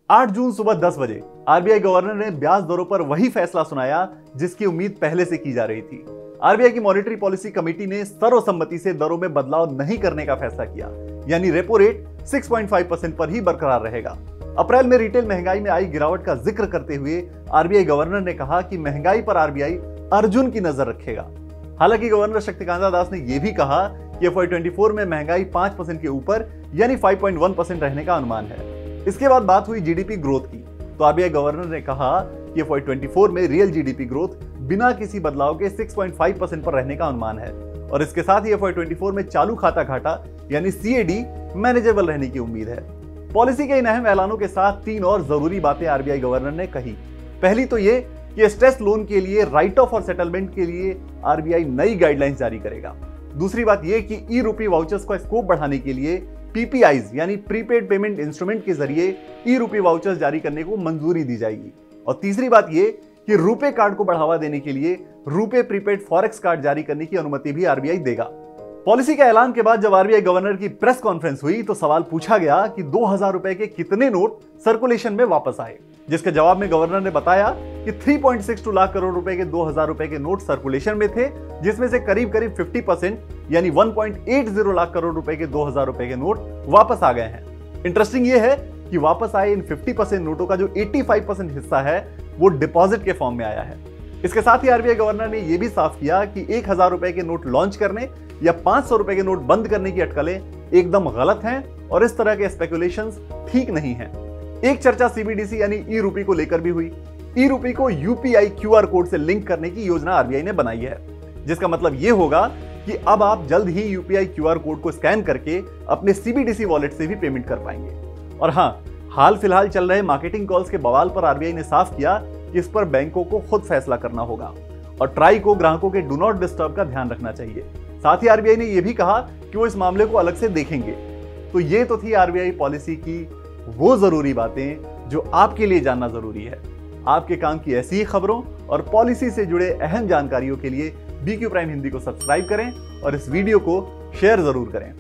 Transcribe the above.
8 जून सुबह 10 बजे RBI governor ने ब्याज दरों पर वही फैसला सुनाया जिसकी उम्मीद पहले से की जा रही थी। आरबीआई की मॉनेटरी पॉलिसी कमेटी ने सर्वसम्मति से दरों में बदलाव नहीं करने का फैसला किया, यानी रेपो रेट 6.5% पर ही बरकरार रहेगा। अप्रैल में रिटेल महंगाई में आई गिरावट का जिक्र करते हुए आरबीआई गवर्नर ने कहा कि महंगाई पर आरबीआई अर्जुन की नजर रखेगा। हालांकि गवर्नर शक्तिकांता दास ने यह भी कहा कि FY24 में महंगाई 5% के ऊपर यानी 5.1% रहने का अनुमान है। इसके बाद बात हुई जीडीपी ग्रोथ की, तो आरबीआई गवर्नर ने कहा कि FY24 में रियल जीडीपी ग्रोथ बिना किसी बदलाव के 6.5% पर रहने का अनुमान है और इसके साथ ही FY24 में चालू खाता घाटा यानी CAD मैनेजेबल रहने की उम्मीद है। पॉलिसी के इन अहम ऐलानों के साथ 3 और जरूरी बातें आरबीआई गवर्नर ने कही। पहली तो ये कि स्ट्रेस लोन के लिए राइट ऑफ और सेटलमेंट के लिए आरबीआई नई गाइडलाइंस जारी करेगा। दूसरी बात यह कि ई रूपी वाउचर्स का स्कोप बढ़ाने के लिए PPIs यानी प्रीपेड पेमेंट इंस्ट्रूमेंट के जरिए ई रूपी वाउचर्स जारी करने को मंजूरी दी जाएगी। और तीसरी बात यह कि रुपे कार्ड को बढ़ावा देने के लिए रुपे प्रीपेड फॉरेक्स कार्ड जारी करने की अनुमति भी आरबीआई देगा। पॉलिसी के ऐलान के बाद जब आरबीआई गवर्नर की प्रेस कॉन्फ्रेंस हुई तो सवाल पूछा गया कि 2000 रुपए के कितने नोट सर्कुलेशन में वापस आए, जिसके जवाब में गवर्नर ने बताया कि 3.62 लाख करोड़ रुपए के 2000 रुपए के नोट सर्कुलेशन में थे, जिसमें से करीब 50% यानी 1.80 लाख करोड़ रुपए के 2000 रुपए के नोट वापस आ गए हैं। इंटरेस्टिंग यह है कि वापस आए इन 50% नोटों का जो 85% हिस्सा है वो डिपॉजिट के फॉर्म में आया है। इसके साथ ही आरबीआई गवर्नर ने यह भी साफ किया कि 1000 रुपए के नोट लॉन्च करने या 500 रुपए के नोट बंद करने की अटकलें एकदम गलत हैं और इस तरह के स्पेकुलेशंस ठीक नहीं हैं। एक चर्चा CBDC यानी ई रूपी को लेकर भी हुई। ई रूपी को UPI QR कोड से लिंक करने की योजना आरबीआई ने बनाई है, जिसका मतलब यह होगा कि अब आप जल्द ही UPI QR कोड को स्कैन करके अपने CBDC वॉलेट से भी पेमेंट कर पाएंगे। और हाँ, हाल फिलहाल चल रहे मार्केटिंग कॉल्स के बवाल पर आरबीआई ने साफ किया कि इस पर बैंकों को खुद फैसला करना होगा और ट्राई को ग्राहकों के डू नॉट डिस्टर्ब का ध्यान रखना चाहिए। साथ ही आरबीआई ने यह भी कहा कि वो इस मामले को अलग से देखेंगे। तो ये तो थी आरबीआई पॉलिसी की वो जरूरी बातें जो आपके लिए जानना जरूरी है। आपके काम की ऐसी ही खबरों और पॉलिसी से जुड़े अहम जानकारियों के लिए BQ प्राइम हिंदी को सब्सक्राइब करें और इस वीडियो को शेयर जरूर करें।